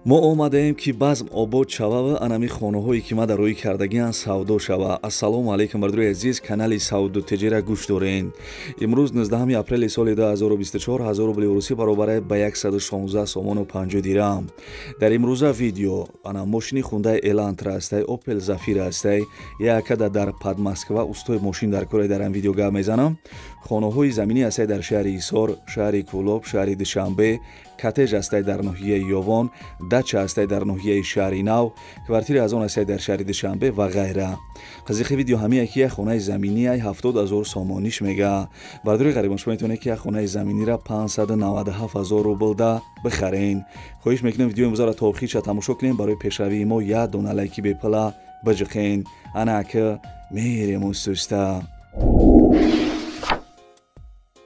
мо омадаем ки базм обод шава ва анами хонаҳое ки ма дароӣ кардагиам савдо шава. Ассалому алайкум бардуи азиз, канали Савдотиҷира гӯш дорен. Имрӯз 19 апрели соли 2024 1000 рубли русӣ баробар ба 116 сомону 50 дирам. Дар имрӯза видео ана мошини хундаи Элантра астай, Opel Zafira астай, якада дар Подмосква устои мошин дар кораи дар ин видео гап мезанам. хонаҳои заминӣ астай дар шаҳри Ҳисор, шаҳри Кӯлоб, шаҳри Душанбе, коттедж астай дар ноҳияи Ёвон, дача астай дар ноҳияи шаҳри Нав, квартира аз он астай дар шаҳри Душанбе ва гайра. қазиқи видео ҳамия ки як хонаи заминии 70,000 сомониш мега. Бардори ғарибон шумо метавонед ки як хонаи заминиро 597,000 рубл да бихарен. хоҳиш мекунем видеои имрӯзаро то охирша тамошо кунем. барои пешравии мо як дона лайки бепла биҷиқен. ана ки мерем суста.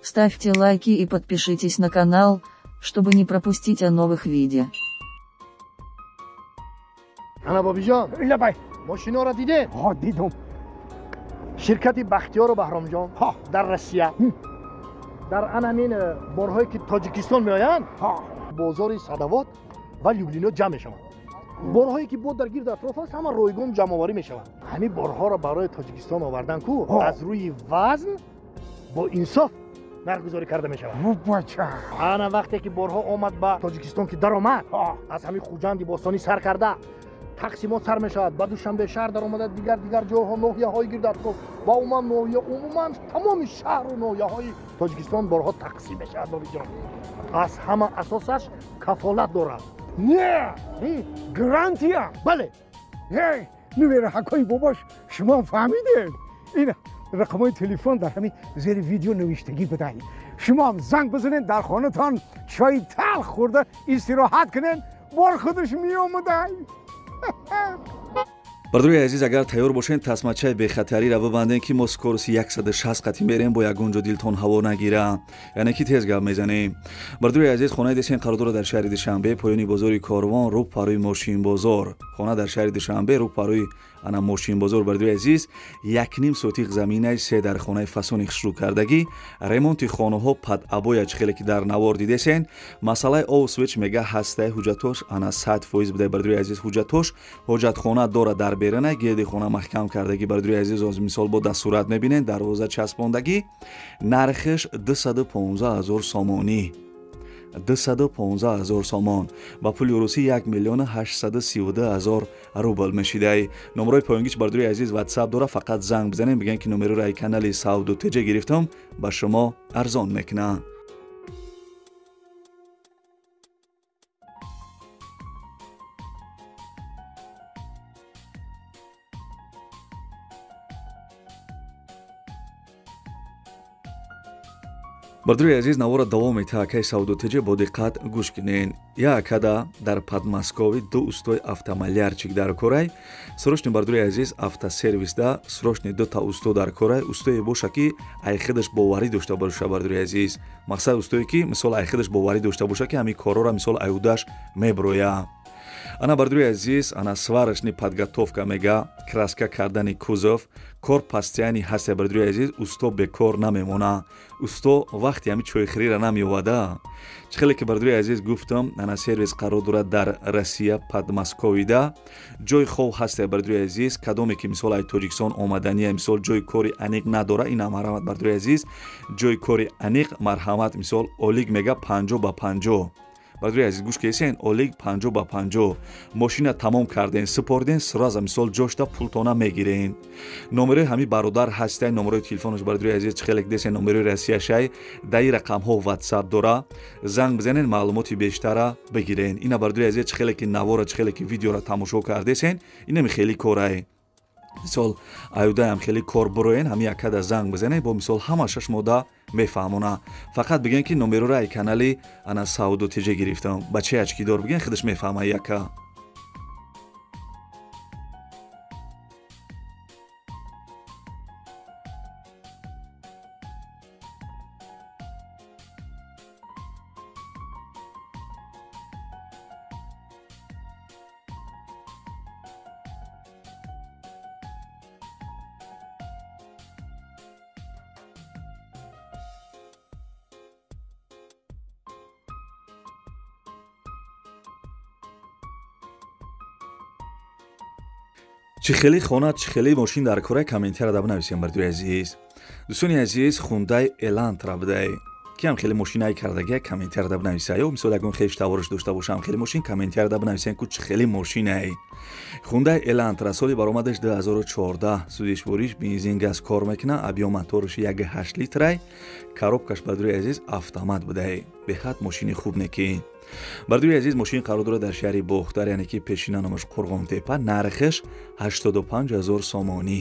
Ставьте лайки и подпишитесь на канал, чтобы не пропустить о новых видео. Ана бобиҷон, ила бай. мошиноро дидед? ها دیدم. ширкати Бахтиёру Баҳромҷон ها дар Россия дар анамин борҳое ки Тоҷикистон меоянд, ها бозори Садовод ва Люблино ҷамъ мешаванд. борҳое ки бод дар гирду атроф аст, ҳама ройгон ҷамъоварӣ мешаванд. ҳамин борҳоро барои Тоҷикистон овардан ку ها. аз рӯи вазн бо инсоф нархгузорӣ карда мешавад. او بچه. ана вақте ки борҳо омад ба Тоҷикистон ки даромад, ها аз ҳамин хуҷанди бостонӣ сар карда тақсимот сар мешавад, ба Душанбе шаҳр даромада, дигар ҷойҳо, ноҳияҳои гирду атроф ва умуман тамоми шаҳру ноҳияҳои Тоҷикистон борҳо тақсим мешавад. бобиҷон, аз ҳама асосаш кафолат дорад. نه گرانتیا. бале, هی نویر حکای باباش شما فهمیدین. این رقمای تلفن در همین زیر ویدیو نوشتگی بدهید. شما هم زنگ بزنین، در خانه‌تان چای تلخ خورده استراحت کنین، بار خودش می اومده. бардуи азиз, агар тайёр бошен тасмачаи бехатариро бибандем ки мо скорости 160 қатӣ мерем бо ягон ҷо дилтон ҳаво нагира, яъне ки тез гап мезанем. бардуи азиз, хонаи десен қарор дорад дар шаҳри Душанбе, поёни бозори Корвон, рӯ парои Мошинбозор. хона дар шаҳри Душанбе, рӯ парои ана Мошинбозор. бардуи азиз, 1.5 сотиқ заминаи 3 дар хонаи фасони хушрӯкардагӣ, ремонти хонаҳо падъабоя чӣ хеле ки дар навор дидесен. масъалаи Освич мега ҳастаи ҳуҷҷатош ана 100% буда. бардуи азиз, ҳуҷҷатош ҳоҷатхона дора дар берана, гирди хона маҳкам кардагӣ. бардуи азиз, оз мисол бо дастурат мебинен, дарвоза часпондагӣ, нархиш 215,000 сомонӣ. 215,000 сомон ба пули русӣ 1,832,000 рубл мешидай. номерои поёнгич бардуи азиз ватсап дора, фақат занг бизанем, бигӯем ки номерои ай канали Савдотиҷа гирифтам, ба шумо арзон мекунам. бардуи азиз, навора давом метаҳакаи Савдотиҷа бо диққат гӯш кунен. якада дар Подмоскови ду устои автомалярчик дар корай, срочни бардуи азиз автосервис да срочни дута усто дар корай. устое боша ки айхидаш боварӣ дошта боша. бардуи азиз, мақсад устое ки мисол айхидаш боварӣ дошта боша ки ҳамин корора мисол айудаш меброя. ана бардуи азиз, ана сварочни подготовка мега, краска кардани кузов, кор постоянӣ ҳаст. бардуи азиз, усто бекор намемона. усто вақти ҳамин чойхӯрира намеовада. чӣ хеле ки бардуи азиз гуфтам, ана сервис қарор дорад дар Россия, Подмосковида. ҷои хов ҳаст. бардуи азиз, кадоме ки мисол ай Тоҷикистон омадания, мисол ҷои кори аниқ надора, ина марҳамат. бардуи азиз, ҷои кори аниқ марҳамат, мисол олиг мега 50 ба 50. бардуи азиз, гӯш кесен, олиг 50 ба 50. мошина тамом карден, супорден, сразу мисол ҷошта пултона мегирен. номерои ҳамин бародар ҳастай, номерои телефонаш бардуи азиз чӣ хеле ки десен, номерои Россия шай, даи рақамҳо ватсап дора, занг бизанен, маълумоти бештара бигирен. ина бардуи азиз, чӣ хеле ки навора, чӣ хеле ки видеора тамошо кардесен, инами хеле корай. мисол аюдаям хеле кор буроен, ҳамин якада занг бизанен, бо мисол ҳамаша шумода мефаҳмона. фақат бигӯен ки номерои ай канали ана Савдотиҷа гирифтам. бачаи ачкидор бигӯен, худаш мефаҳма яка. چی خیلی خونه چی خیلی ماشین در کره کامنتر را بنویسیم بردوی عزیز. دوستانی عزیز خوندای الانترا بدهی که هم خیلی ماشینای کردگی کامنتر را بنویسید یا مثلا اگه خیلی تورش داشته باشم خیلی ماشین کامنتر را بنویسید که چی خیلی ماشینای خوندای الانترا سالی برآمدش 2014 سودیش بوریش بنزین گاز کار میکنه ابیو موتورش 1.8 لیتره коробкаш бардуи азиз автомат будаи бехат мошини хуб неки бардуи азиз мошин қарор дорад дар шаҳри бохтар яъне ки пешина номаш қурғонтепа нархаш 85000 сомонӣ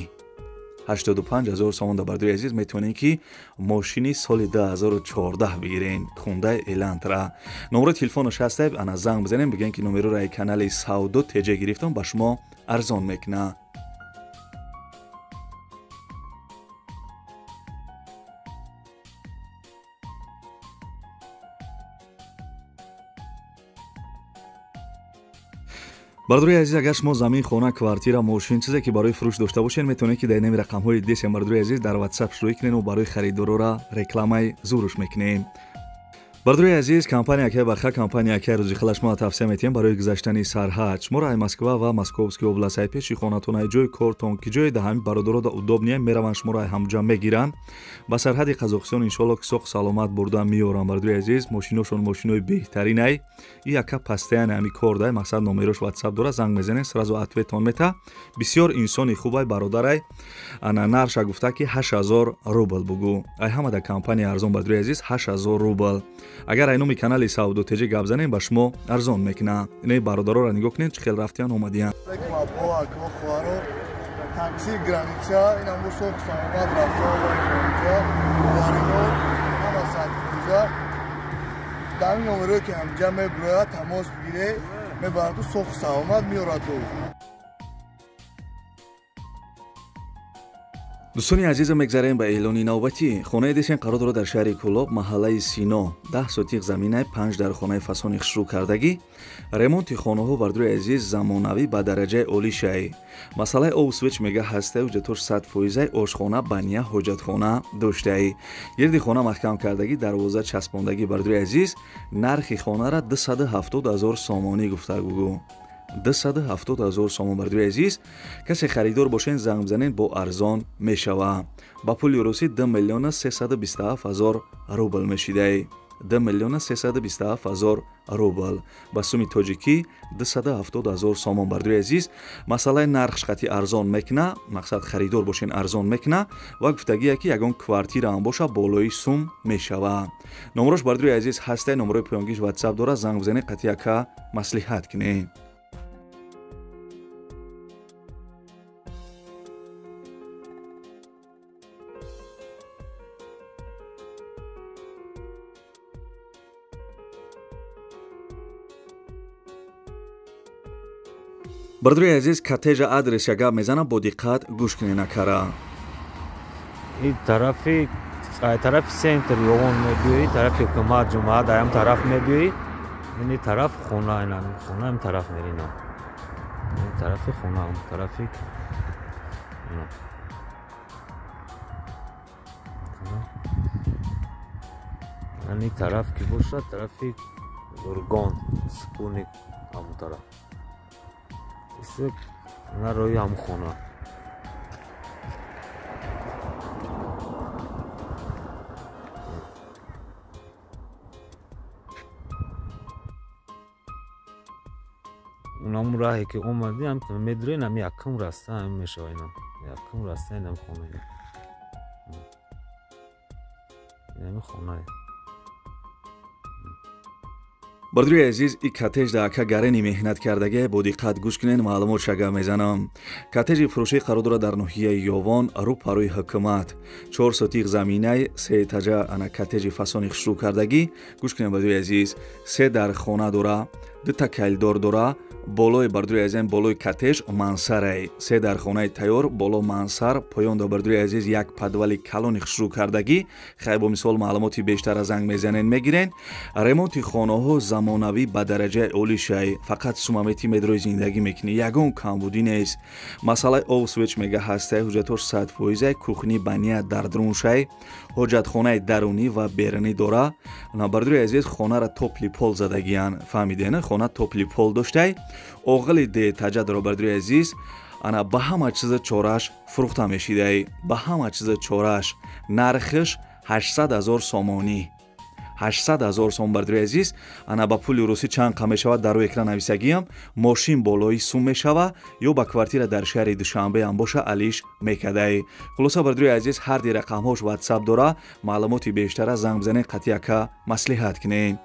85000 сомон дар бардуи азиз метавонед ки мошини соли 2014 бигирен хундай элантра номери телефонаш ҳастаб ана занг бизанем бигӯен ки номерои канали савдо теҷа гирифтам ба шумо арзон мекуна. бардуи азиз агар шумо замин хона квартира мошин чизе ки барои фурӯш дошта бошед метавонед ки дар инами рақамҳои десем бардуи азиз дар ватсап шурӯъ кунед ва барои харидорора рекламаи зуруш мекунем. бардуи азиз компанияки барха компанияки рӯзи хила шумо тавсия метиҳем барои гузаштани сарҳад шуморо ай москва ва московский област ай пеши хонатон ай ҷои кортон ки ҷои да ҳами бародарода удобния мераванд шуморо ай ҳамҷам мегиранд ба сарҳади қазоқистон иншоалло ки соқ саломат бурда меорам бардуи азиз мошиношон мошинои беҳтаринай и яка пастаяни ҳами кор дай мақсад номерош ватсап дора занг мезанед сразу ответон мета бисёр инсони хубай бародарай ана нарша гуфта ки 8000 рубл бугу ай ҳама да компания арзон бардуи азиз 8000 рубл агар ай номи канали савдо теҷа гап занем ба шумо арзон мекуна инаи бародароро нигоҳ кунед чӣ хел рафтиян омадиян такси граница инам бо соқ самомат рафта инҷа варинот ҳама садфуза дар ин номеро ки ҳамҷа мебирояд тамос бигире мебараду соқ самомат меораду. дӯстони азизам мегзарем ба эълони навбатӣ хонаи десен қарор дорад дар шаҳри кӯлоб маҳаллаи сино 10 сотиқ заминаи 5 дар хонаи фасони хушрӯ кардагӣ ремонти хонаҳо бардуи азиз замонавӣ ба дараҷаи олӣ шай масъалаи обу свеч мега ҳастаи ҳуҷҷатош 100% ошхона бания ҳоҷатхона доштаи гирди хона маҳкам кардагӣ дарвоза часпондагӣ бардуи азиз нархи хонара 270000 сомонӣ гуфтагугӯ 270000 сомон бардуи азиз касе харидор бошен занг бизанед бо арзон мешава ба пули русӣ 2327000 рубл мешидай 2327000 рубл ба суми тоҷикӣ 270000 сомон бардуи азиз масъалаи нархш қатъи арзон мекуна мақсад харидор бошен арзон мекуна ва гуфтагие ки ягон квартира ҳам боша болои сум мешава номерош бардуи азиз ҳастай номерои поёнгиш ватсап дора занг бизанед қатъи яка маслиҳат кунед. бардуи азиз коттеҷа адрес як гап мезанам бо диққат гӯш кунед накара ин тарафи сентр ёғон мебиёӣ тарафи ҳукумат ҷумъа дар ҳам тараф мебиёӣ ин тараф хона хона ин тараф мерина ин тарафи хона тарафи ин тараф ки бошад тарафи ургон спутник ҳамон тараф на рои ҳам хона унам раҳе ки омадиам медурен ам якум раста ам мешава инам якум раста инам хона инам хона бардуи азиз и коттеҷ да ака гарени меҳнат кардагӣ бо диққат гӯш кунед маълумот шага мезанам коттеҷи фурӯшӣ қарор дорад дар ноҳияи ёвон рӯпарӯи ҳукумат 4 сотиқ заминаи 3 этажа ана коттеҷи фасони хушрӯ кардагӣ гӯш кунед бардуи азиз 3 дар хона дора 2 та калидор дора болои бардуи азизам болои коттеҷ мансарай 3 дар хонаи тайёр боло мансар поён да бардуи азиз як падвали калони хушрӯ кардагӣ хай бо мисол маълумоти бештара занг мезанед мегирен ремонти хонаҳо замонавӣ ба дараҷаи олӣ шай фақат сумамети медрои зиндагӣ мекунӣ ягон камбудӣ нест масъалаи обу свеч мега ҳастаи ҳуҷҷатош 100% кухни бания дар друн шай ҳоҷатхонаи дарунӣ ва берунӣ дора бардуи азиз хонара топли пол задагиян фаҳмидена хона топли пол доштай оғили 2 этажа дора бардуи азиз ана ба ҳама чиза чорааш фурӯхта мешидай. Ба ҳама чиза чорааш нархиш 800,000 сомонӣ. 800,000 сом бардуи азиз, ана ба пули русӣ чанд қа мешавад дар рӯи экран нависагиам. Мошин болои сум мешава ё ба квартира дар шаҳри Душанбе ам боша алиш мекадай. Хулоса бардуи азиз, ҳарди рақамҳош WhatsApp дора. Маълумоти бештара занг бизанед, қатъияка маслиҳат кунед.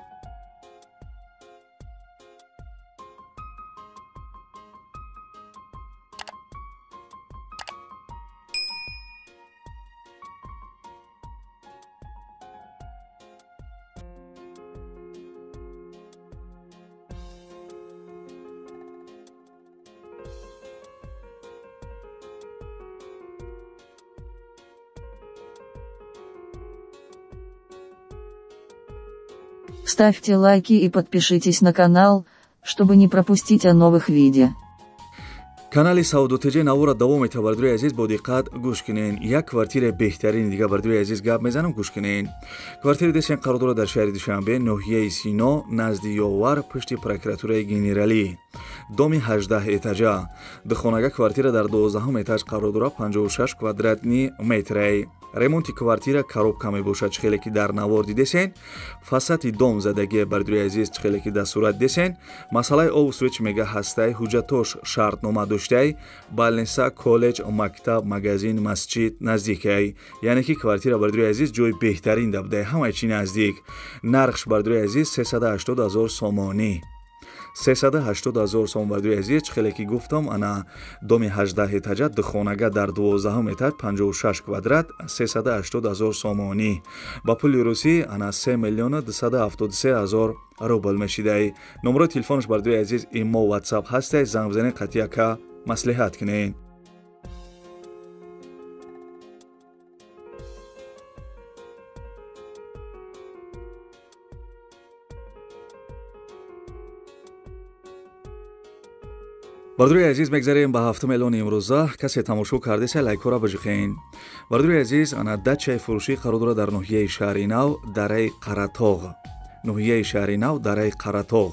Ставьте лайки и подпишитесь на канал, чтобы не пропустить о новых видео. канали Саудотеҷе навора давом мета. Бардуи азиз, бо диққат гӯш кунед. Як квартира беҳтарини дига бардуи азиз гап мезанам, гӯш кунед. Квартира десен қарор дорад дар шаҳри Душанбе, ноҳияи Сино, назди Ёвар, пушти прокуратураи генералӣ. Доми 18 этажа. Духонага квартира дар 12 этаж қарор дорад, 56 квадратни метрай. Ремонти квартира коробка мебошад, чихеле ки дар навор дидесен. Фасади дом задагия бардуи азиз, чихеле ки дар сурат десен. Масъалаи обу сӯ чӣ мега ҳастай, ҳуҷҷатош шартнома доштай, балниса, коллеҷ, мактаб, магазин, масҷид наздикай. Яъне ки квартира бардуи азиз ҷои беҳтарин дабдай, ҳамаи чӣ наздик. Нархш бардуи азиз 380,000 сомонӣ. 380,000 сом бардуи азиз, чихеле ки гуфтам, ана доми 18 этажа, духонага дар 12 этаж, 56 квадрат, 380,000 сомонӣ. Ба пули русӣ ана 3,273,000 рубл мешидай. номерои телефонаш бардуи азиз имо WhatsApp ҳастай, занг бизанед, қатъияка маслиҳат кунед. бардуи азиз, мегзарем ба ҳафтум эълони имрӯза. Касе тамошо кардеса, лайкҳоро бижихен. бардуи азиз, ана дачаи фурӯшӣ қарор дорад дар ноҳияи шаҳри Нав, дараи Қаратоғ. ноҳияи шаҳри Нав, дараи Қаратоғ.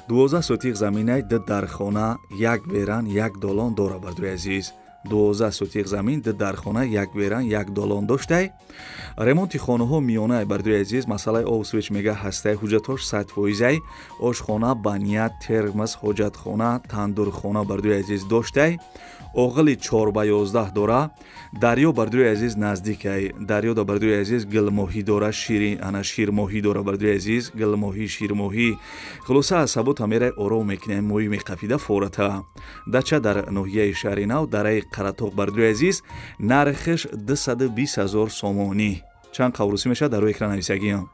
12 сотиқ заминай, ду дархона, як веран, як долон дора бардуи азиз. 12 сотиқ замин, ду дархона, як веран, як долон доштай. ремонти хонаҳо миёнае бардуи азиз, масъалаи обу сӯ мега ҳастай, ҳуҷҷатош 100%, ошхона, баня, термос, ҳоҷатхона, тандурхона бардуи азиз доштай. оғили 4x11 дора. дарё бардуи азиз наздикай. дарё да бардуи азиз гилмоҳӣ дора, ширмоҳӣ дора бардуи азиз, гилмоҳӣ, ширмоҳӣ. хулоса аз сабута мерай ором мекунем, моҳӣ меқафида фората. дача дар ноҳияи шаҳри Нав, дараи Қаратоғ бардуи азиз, нархиш 220,000 сомонӣ. чанд қаврусӣ мешавад, дар рӯи экран нависагиам.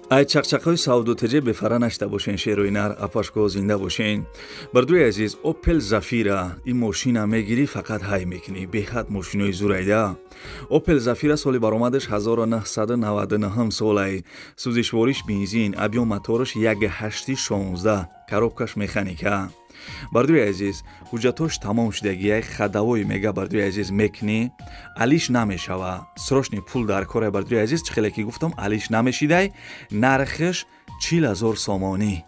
ай чақчақҳои Саудотеҷе бефара нашта бошен, шерӯи нар, апашко зинда бошен. бардуи азиз, Opel Zafira, ин мошина мегирӣ, фақат ҳай мекунӣ. беҳад мошинои зурайда. Opel Zafira соли баромадаш 1999 солай. сӯзишвориш бензин, абъём мотораш 1.816, коробкаш механика. бардуи азиз, ҳуҷҷатош тамом шудагияй, хадавои мега бардуи азиз мекунӣ, алиш намешава. срочни пул дар кора бардуи азиз, чихеле ки гуфтам, алиш намешидай. нархиш 40,000 сомонӣ.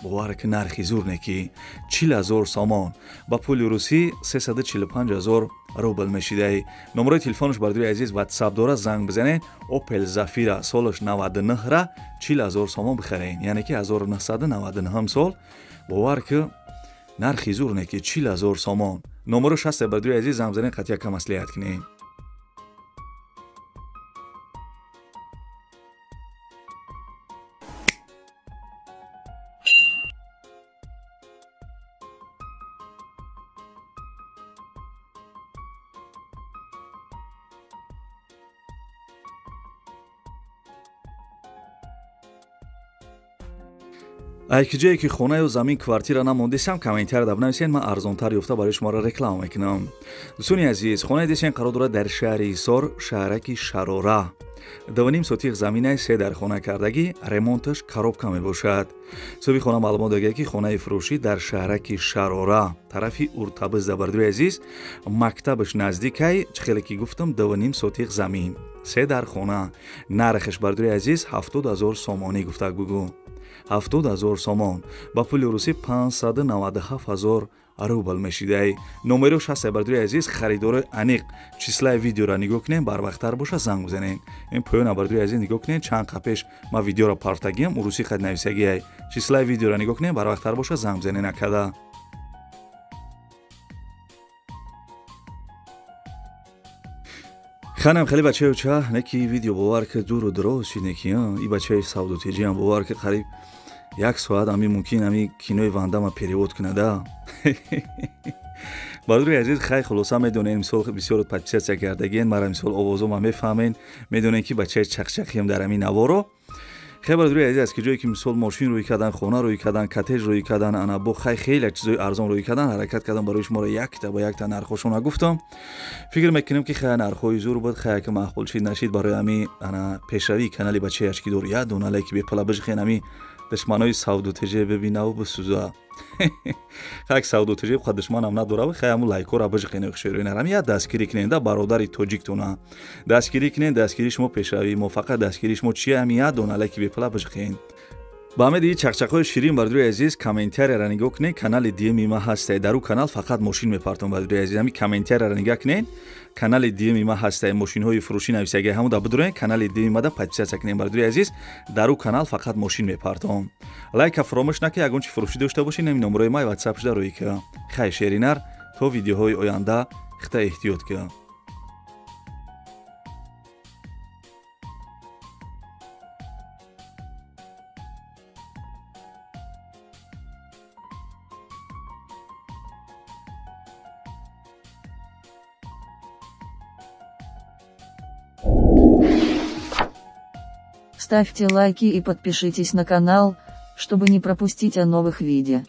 бовар ки нархи зур неки 40,000 сомон. ба пули русӣ 345,000 рубл мешидай. номерои телефонаш бардуи азиз WhatsApp дора, занг бизанед. Opel Zafira солаш 99 ра 40,000 сомон бихарен. яъне ки 1999 сол. бовар ки нархи зур неки 40,000 сомон. номерош ҳаста бардуи азиз, занг бизанед, қатъияка маслиҳат кунед. ки ҷое ки хона ё замин квартира намондесам, комментар да бинависен, ман арзонтар ёфта барои шуморо реклама мекунам. дӯстони азиз, хонаи десен қарор дорад дар шаҳри Ҳисор, шаҳраки Шарора. 2.5 сотиқ заминаи 3 дар хона кардагӣ, ремонташ коробка мебошад. соҳиби хона маълумот додааст ки хонаи фурӯшӣ дар шаҳраки Шарора, тарафи Уртабиз бардуи азиз, мактабаш наздикай, чӣ хеле ки гуфтам 2.5 сотиқ замин, 3 дар хона. нархаш бардуи азиз 70,000 сомонӣ гуфтак бугӯ. 70,000 сомон ба пули русӣ 597,000 рубл мешидай. номерош ҳаст бардуи азиз, харидорои аниқ числаи видеоро нигоҳ кунем, барвақттар боша занг бизанем. ин поёна бардуи азиз нигоҳ кунем, чанд қапеш ма видеоро партагиам, урусӣ қад нависагиай. числаи видеоро нигоҳ кунем, барвақттар боша занг бизанем акада. ханам хеле бачаёча, неки видео бовар ки дуру дроз шид неки, и бачаи савдотиҷиам бовар ки қариб 1 соат ами мумкин ами кинои Вандама перевод кунада. бардуи азиз, хай хулоса медонен, мисол бисёр подписатсия кардагиен, мара мисол овозома мефаҳмен, медонен ки бачаи чақчақиам дар ами наворо. хай бардуи азиз, аз ки ҷое ки мисол мошин рӯй кардан, хона рӯй кардан, коттедж рӯй кардан, ана бо хай хеле чизои арзон рӯй кардан, ҳаракат кардан барои шуморо якта ба якта нархошона гуфтам. фикр мекунем ки хай нархҳои зур буд, хай ки маъқул шид нашид барои ами ана пешравии канали бачаи ашкидор я донала ки бепала бижихен ами душманои савдотиҷе бибинаву бисӯза. хак савдотиҷе ха душманам надора, хай аму лайкора бижихен хушерӯнар ами я дастгирӣ кунен да бародари тоҷиктона. дастгирӣ кунен, дастгирии шумо пешравӣ, мо фақат дастгирии шумо чия ами я донала ки бепала бижихен. ба амеди чақчақҳои ширин бардуи азиз, комментарияро нигоҳ кунед, канали DM ма ҳастай. дар ӯ канал фақат мошин мепартам бардуи азиз. ами комментарияро нигоҳ кунед, канали DM ма ҳастай, мошинҳои фурӯшӣ нависаги ҳамуда бидурен, канали DM ма да подписатсия кунед бардуи азиз. дар ӯ канал фақат мошин мепартам. лайка фаромӯш накунед, ягон чи фурӯшӣ дошта бошед, нами номерои май WhatsApp шуда рӯй ки. хай шеринар то видеоҳои оянда хита эҳтиёт ки. Ставьте лайки и подпишитесь на канал, чтобы не пропустить о новых видео.